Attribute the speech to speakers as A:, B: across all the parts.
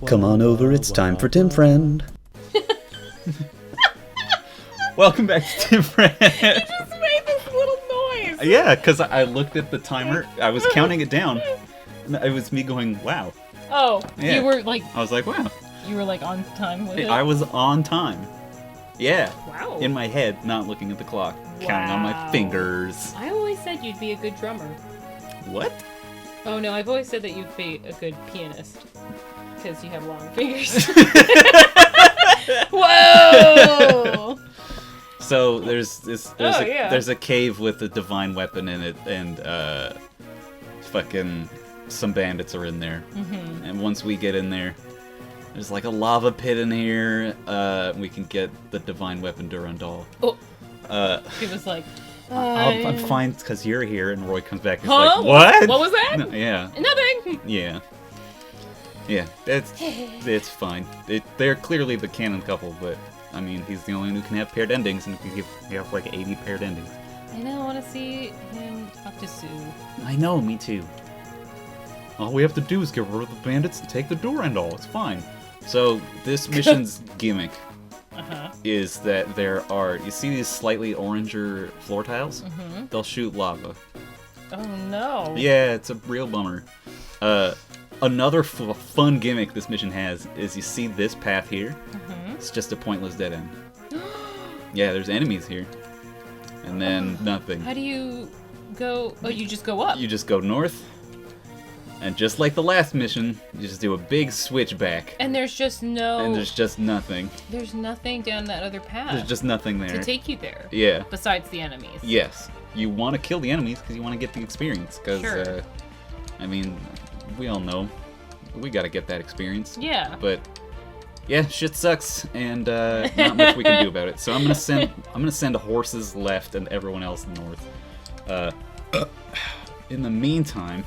A: Come on over, it's time for Tim Friend. Welcome back to Tim Friend.
B: You just made this little noise.
A: Yeah, because I looked at the timer. I was counting it down. It was me going, wow.
B: Oh,
A: Yeah.
B: You were like...
A: I was like, wow.
B: You were like on time with it?
A: I was on time. Yeah.
B: Wow.
A: In my head, not looking at the clock. Counting on my fingers.
B: I always said you'd be a good drummer.
A: What?
B: Oh no, I've always said that you'd be a good pianist. Because you have long fingers. Whoa!
A: So there's a cave with a divine weapon in it, and fucking some bandits are in there. Mm-hmm. And once we get in there, there's like a lava pit in here. We can get the divine weapon Durandal.
B: Oh. She was like,
A: I'm fine because you're here, and Roy comes back and
B: huh?
A: is like, what?
B: What was that?
A: No, yeah.
B: Nothing.
A: Yeah. Yeah, it's fine. They're clearly the canon couple, but I mean, he's the only one who can have paired endings, and we have like 80 paired endings.
B: I know, I want to see him talk to Sue.
A: I know, me too. All we have to do is get rid of the bandits and take the Durandal. It's fine. So this mission's gimmick is that there are, you see these slightly oranger floor tiles? Mm-hmm. They'll shoot lava.
B: Oh no.
A: Yeah, it's a real bummer. Another fun gimmick this mission has is you see this path here? Mm-hmm. It's just a pointless dead end. Yeah, there's enemies here. And then nothing.
B: How do you go? Oh, you just go up.
A: You just go north. And just like the last mission, you just do a big switch back.
B: And there's just no...
A: And there's just nothing.
B: There's nothing down that other path.
A: There's just nothing there.
B: To take you there.
A: Yeah.
B: Besides the enemies.
A: Yes. You want to kill the enemies because you want to get the experience. Because,
B: sure.
A: I mean, we all know. We got to get that experience.
B: Yeah.
A: But, yeah, shit sucks. And not much we can do about it. So I'm gonna send horses left and everyone else north. In the meantime...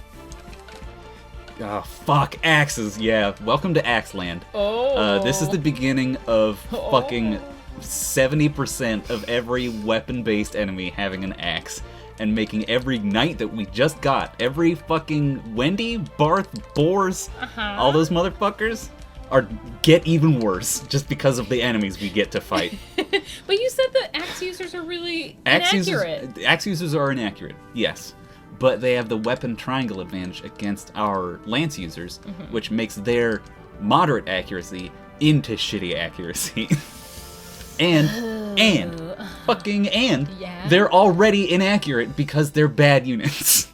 A: Oh, fuck, axes, yeah. Welcome to Axeland.
B: Oh.
A: This is the beginning of fucking 70% of every weapon-based enemy having an axe. And making every knight that we just got, every fucking Wendy, Barth, Boars, all those motherfuckers, get even worse just because of the enemies we get to fight.
B: But you said the axe users are really inaccurate.
A: Axe users are inaccurate, yes. But they have the weapon triangle advantage against our lance users, which makes their moderate accuracy into shitty accuracy. and
B: yeah.
A: They're already inaccurate because they're bad units.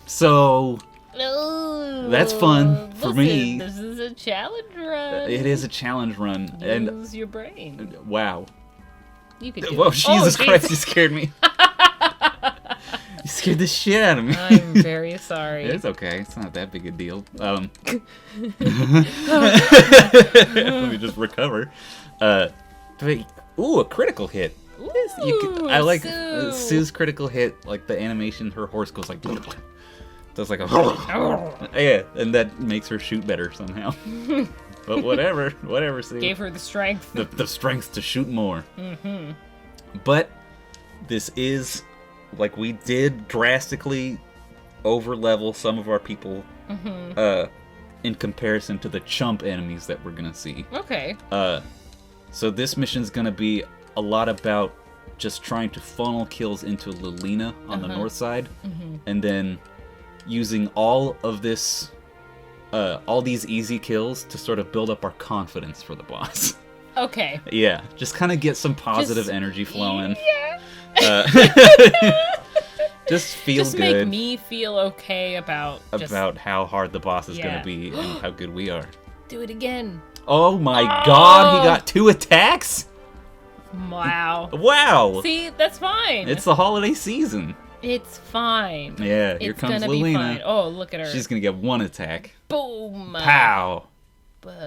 A: So that's fun for me.
B: This is a challenge run.
A: It is a challenge run.
B: Use your brain.
A: Wow.
B: You could do
A: Whoa,
B: it.
A: Jesus Christ, you scared me. You scared the shit out of me.
B: I'm very sorry.
A: It's okay. It's not that big a deal. Let me just recover. Ooh, a critical hit.
B: Ooh,
A: I like
B: Sue.
A: Sue's critical hit. Like the animation, her horse goes like... Does like a... Yeah, and that makes her shoot better somehow. But whatever, Sue.
B: Gave her the strength.
A: The strength to shoot more. Mm-hmm. But this is... Like, we did drastically over-level some of our people in comparison to the chump enemies that we're going to see.
B: Okay.
A: So this mission's going to be a lot about just trying to funnel kills into Lilina on the north side, and then using all of this, all these easy kills to sort of build up our confidence for the boss.
B: Okay.
A: Yeah, just kind of get some positive energy flowing.
B: Yeah.
A: Just feel
B: just
A: good.
B: Make me feel okay about
A: how hard the boss is gonna be and how good we are.
B: Do it again.
A: Oh my God! He got 2 attacks.
B: Wow.
A: Wow.
B: See, that's fine.
A: It's the holiday season.
B: It's fine.
A: Yeah, here comes
B: gonna
A: Lilina.
B: Be fine. Oh, look at her.
A: She's gonna get 1 attack.
B: Boom.
A: Pow.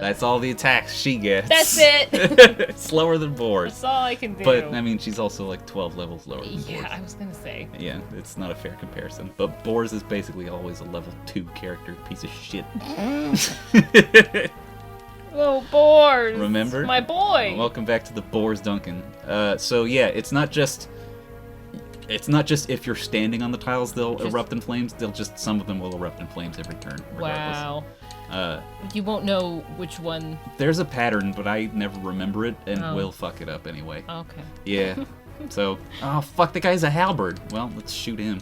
A: That's all the attacks she gets.
B: That's it.
A: Slower than Boars.
B: That's all I can do.
A: But, I mean, she's also like 12 levels lower than Boars.
B: Yeah, I was gonna say.
A: Yeah, it's not a fair comparison. But Boars is basically always a level 2 character piece of shit.
B: Oh, Boars.
A: Remember?
B: My boy.
A: Welcome back to the Boars Duncan. So, yeah, it's not just it's not just if you're standing on the tiles they'll erupt in flames. Some of them will erupt in flames every turn. Regardless.
B: Wow. You won't know which one.
A: There's a pattern, but I never remember it, and will fuck it up anyway.
B: Okay.
A: Yeah. So, oh fuck, the guy's a halberd. Well, let's shoot him.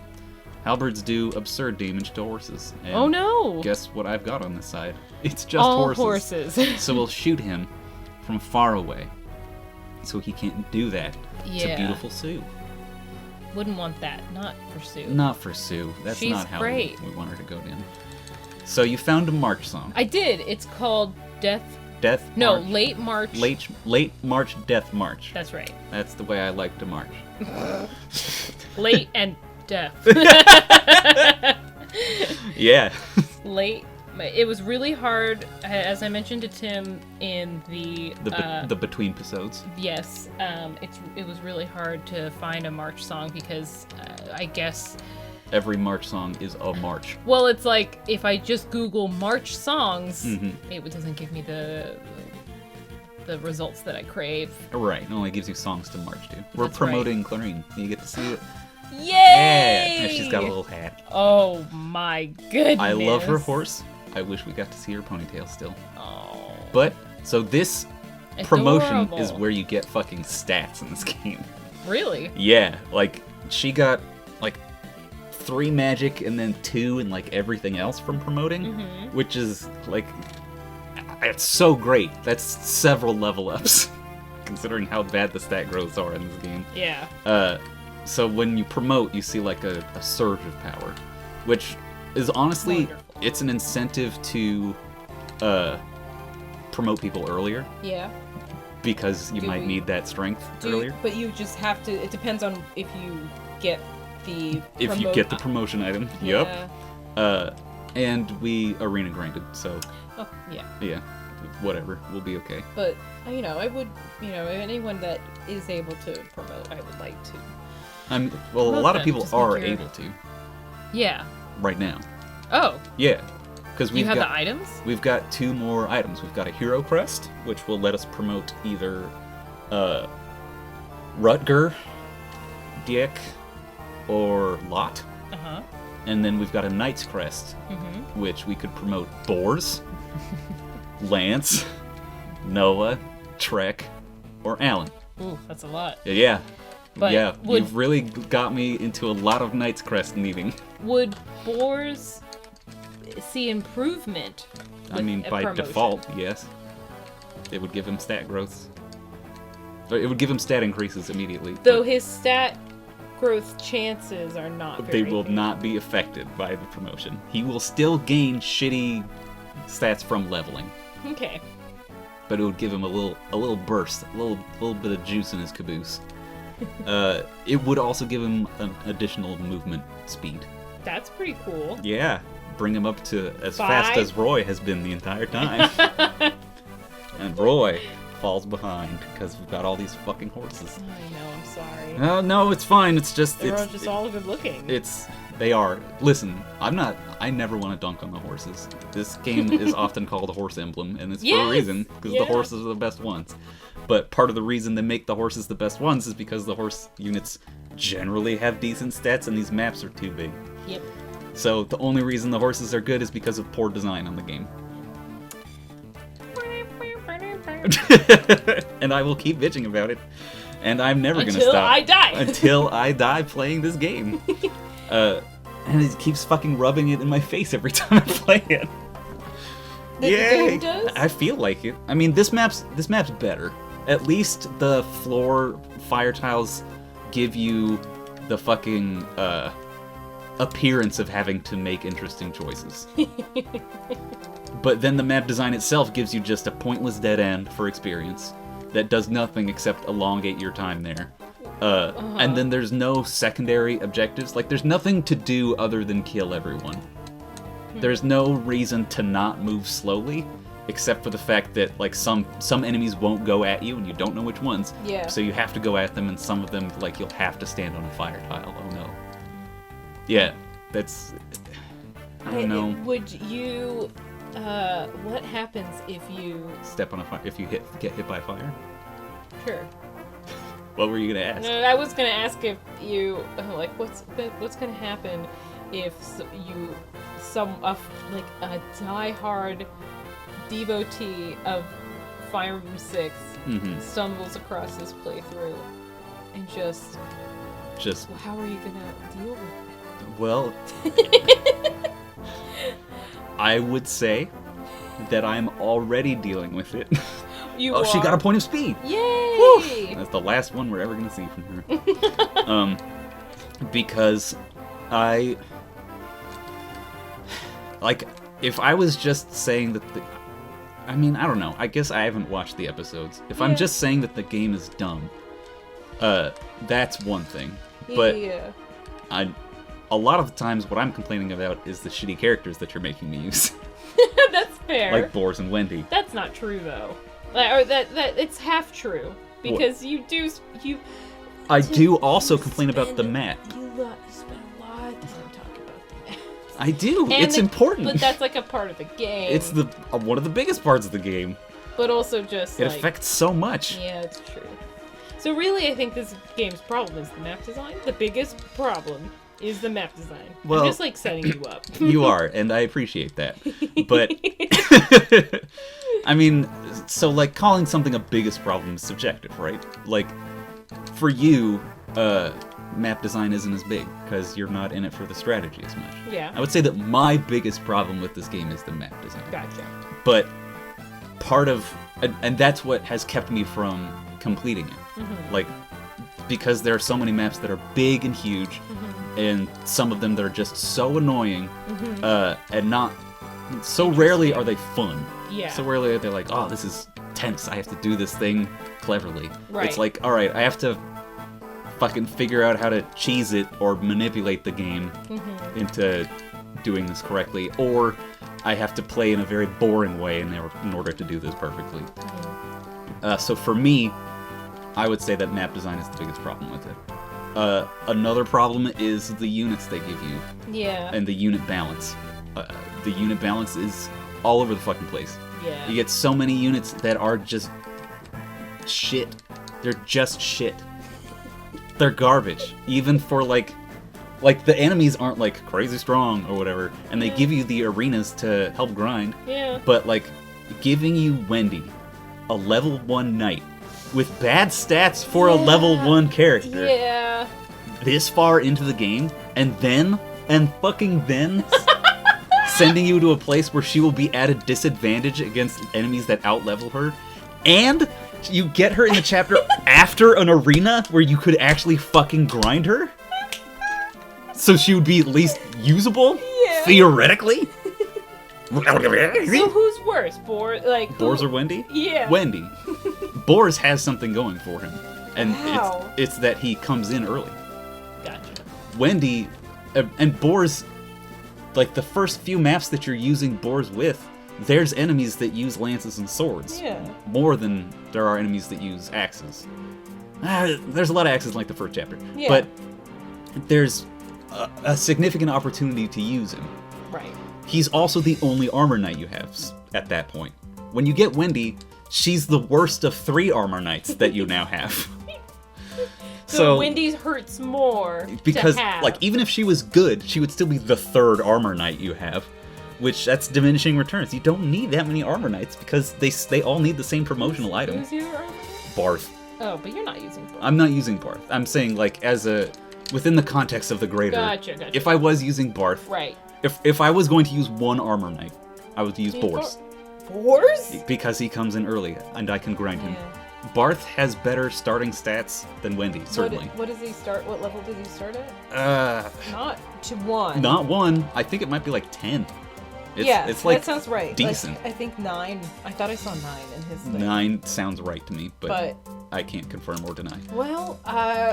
A: Halberds do absurd damage to horses. And
B: oh no!
A: Guess what I've got on this side? It's just
B: all
A: horses. So we'll shoot him from far away, so he can't do that to beautiful Sue.
B: Wouldn't want that. Not for Sue.
A: Not for Sue. That's
B: She's
A: not how
B: great.
A: we want her to go down. So you found a March song.
B: I did. It's called Death
A: March.
B: Late March.
A: Late March Death March.
B: That's right.
A: That's the way I like to march.
B: Late and death.
A: Yeah.
B: Late. It was really hard, as I mentioned to Tim in the
A: between episodes.
B: Yes, it was really hard to find a March song because I guess
A: every March song is a march.
B: Well, it's like if I just Google March songs,
A: mm-hmm.
B: it doesn't give me the results that I crave.
A: Right, it only gives you songs to march to. We're promoting Clarine. You get to see it.
B: Yay!
A: Yeah, she's got a little hat.
B: Oh my goodness!
A: I love her horse. I wish we got to see her ponytail still.
B: Oh.
A: But so this promotion is where you get fucking stats in this game.
B: Really?
A: Yeah, like she got like 3 magic and then 2 and like everything else from promoting, which is like it's so great. That's several level ups considering how bad the stat growths are in this game.
B: Yeah.
A: So when you promote, you see like a surge of power, which is honestly,
B: wonderful.
A: It's an incentive to promote people earlier.
B: Yeah.
A: Because you might need that strength earlier.
B: But you just have to, it depends on if you get the
A: If you get the promotion item.
B: Yeah.
A: Yep. And we arena grinded, so.
B: Oh, yeah.
A: Yeah. Whatever. We'll be okay.
B: But, I would, anyone that is able to promote, I would like to.
A: Well, a lot of people are able to.
B: Yeah.
A: Right now.
B: Oh.
A: Yeah. Because
B: you have the items?
A: We've got 2 more items. We've got a hero crest, which will let us promote either Rutger, Diek, or Lot.
B: Uh-huh.
A: And then we've got a knight's crest, which we could promote Bors, Lance, Noah, Trek, or Alan.
B: Ooh, that's a lot.
A: Yeah.
B: But
A: yeah, you've really got me into a lot of knight's crest needing.
B: Would Bors see improvement?
A: I mean, by default, yes. It would give him stat growths. It would give him stat increases immediately.
B: Though his stat growth chances are not very
A: They will not be affected by the promotion. He will still gain shitty stats from leveling.
B: Okay.
A: But it would give him a little burst, a little bit of juice in his caboose. It would also give him an additional movement speed.
B: That's pretty cool.
A: Yeah, bring him up to as fast as Roy has been the entire time. And Roy falls behind because we've got all these fucking horses.
B: I know, I'm sorry.
A: No, it's fine. It's just
B: They're just all good looking.
A: They are. Listen, I never want to dunk on the horses. This game is often called a horse emblem, and it's for a reason, because the horses are the best ones. But part of the reason they make the horses the best ones is because the horse units generally have decent stats, and these maps are too big.
B: Yep.
A: So the only reason the horses are good is because of poor design on the game. And I will keep bitching about it, and I'm never going to stop.
B: Until I die!
A: Until I die playing this game. And it keeps fucking rubbing it in my face every time I play it.
B: The game does?
A: I feel like it. I mean, this map's better. At least the floor fire tiles give you the fucking appearance of having to make interesting choices. But then the map design itself gives you just a pointless dead end for experience that does nothing except elongate your time there. And then there's no secondary objectives. Like, there's nothing to do other than kill everyone. There's no reason to not move slowly, except for the fact that, like, some enemies won't go at you, and you don't know which ones.
B: Yeah.
A: So you have to go at them, and some of them, like, you'll have to stand on a fire tile. Oh, no. Yeah, that's... I don't know.
B: Would you... what happens if you...
A: Step on a fire... If you get hit by fire?
B: Sure.
A: What were you gonna ask?
B: No, I was gonna ask if you like what's gonna happen if a diehard devotee of Fire Emblem 6 stumbles across this playthrough and just how are you gonna deal with it?
A: Well, I would say that I'm already dealing with it. She got a point of speed.
B: Yay!
A: Woo! That's the last one we're ever gonna see from her. Because if I was just saying that I don't know. I guess I haven't watched the episodes. If I'm just saying that the game is dumb, that's one thing. But a lot of the times what I'm complaining about is the shitty characters that you're making me use.
B: That's fair.
A: Like Boris and Wendy.
B: That's not true though. Or that it's half true because
A: I do also complain about the map.
B: You spend a lot of time talking about the map.
A: I do. It's important.
B: But that's like a part of the game.
A: It's one of the biggest parts of the game.
B: But also just
A: it affects so much.
B: Yeah, it's true. So really, I think this game's problem is the map design. The biggest problem is the map design.
A: Well,
B: I'm just like setting you up.
A: You are, and I appreciate that. But I mean, so like calling something a biggest problem is subjective, right? Like for you, map design isn't as big because you're not in it for the strategy as much.
B: Yeah.
A: I would say that my biggest problem with this game is the map design.
B: Gotcha.
A: But part of, and that's what has kept me from completing it. Like, because there are so many maps that are big and huge, and some of them that are just so annoying, and not, so rarely are they fun.
B: Yeah.
A: So rarely are they like, oh, this is tense, I have to do this thing cleverly.
B: Right.
A: It's like, alright, I have to fucking figure out how to cheese it or manipulate the game into doing this correctly, or I have to play in a very boring way in order to do this perfectly. So for me, I would say that map design is the biggest problem with it. Another problem is the units they give you.
B: Yeah.
A: And the unit balance. The unit balance is all over the fucking place.
B: Yeah.
A: You get so many units that are just shit. They're just shit. They're garbage. Even for like the enemies aren't like crazy strong or whatever, and they give you the arenas to help grind.
B: Yeah.
A: But like giving you Wendy, a level 1 knight, with bad stats for a level 1 character.
B: Yeah.
A: This far into the game, and fucking then sending you to a place where she will be at a disadvantage against enemies that outlevel her, and you get her in the chapter after an arena where you could actually fucking grind her? So she would be at least usable?
B: Yeah.
A: Theoretically?
B: So who's worse, Boris
A: or Wendy?
B: Yeah.
A: Wendy. Boris has something going for him, and
B: Wow.
A: it's that he comes in early.
B: Gotcha.
A: Wendy and Boris, like the first few maps that you're using Boris with, there's enemies that use lances and swords.
B: Yeah.
A: More than there are enemies that use axes. There's a lot of axes in like the first chapter.
B: Yeah.
A: But there's a significant opportunity to use him.
B: Right.
A: He's also the only armor knight you have at that point. When you get Wendy, she's the worst of 3 armor knights that you now have.
B: So Wendy's hurts more
A: because
B: to have.
A: like even if she was good, she would still be the 3rd armor knight you have, which that's diminishing returns. You don't need that many armor knights because they all need the same promotional item.
B: Who's your armor?
A: Barth.
B: Oh, but you're not using Barth.
A: I'm not using Barth. I'm saying like within the context of the greater.
B: Gotcha.
A: If I was using Barth,
B: Right.
A: If I was going to use one armor knight, I would use Boris.
B: Boris?
A: Because he comes in early and I can grind him.
B: Yeah.
A: Barth has better starting stats than Wendy, certainly.
B: What does he start? What level does he start at? Not to 1.
A: Not 1. I think it might be like 10. It's like
B: that sounds right.
A: Decent.
B: Like, I think 9. I thought I saw 9 in his thing.
A: 9 sounds right to me, but I can't confirm or deny.
B: Well,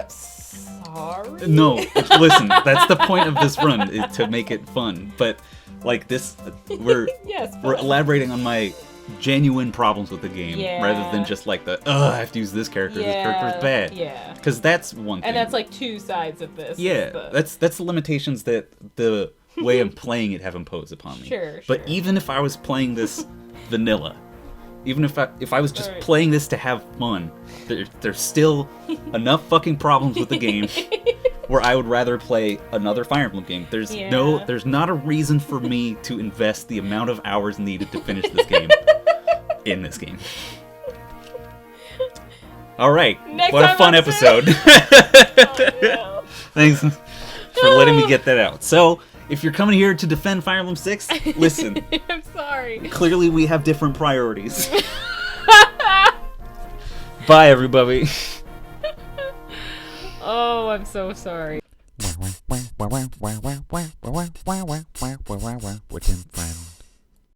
B: sorry.
A: No, listen, that's the point of this run, is to make it fun. But like this, we're elaborating on my genuine problems with the game, rather than just like I have to use this character. This character's bad.
B: Yeah.
A: Because that's one thing.
B: And that's like 2 sides of this.
A: Yeah, that's the limitations that the way I'm playing it have imposed upon me.
B: Sure.
A: But even if I was playing this vanilla, Even if I was just
B: Alright.
A: playing this to have fun, there's still enough fucking problems with the game where I would rather play another Fire Emblem game. There's not a reason for me to invest the amount of hours needed to finish this game in this game. All right, what a fun episode.
B: No.
A: Thanks for letting me get that out. So, if you're coming here to defend Fire Emblem 6, listen.
B: I'm sorry.
A: Clearly, we have different priorities. Bye, everybody.
B: Oh, I'm so sorry.
C: Within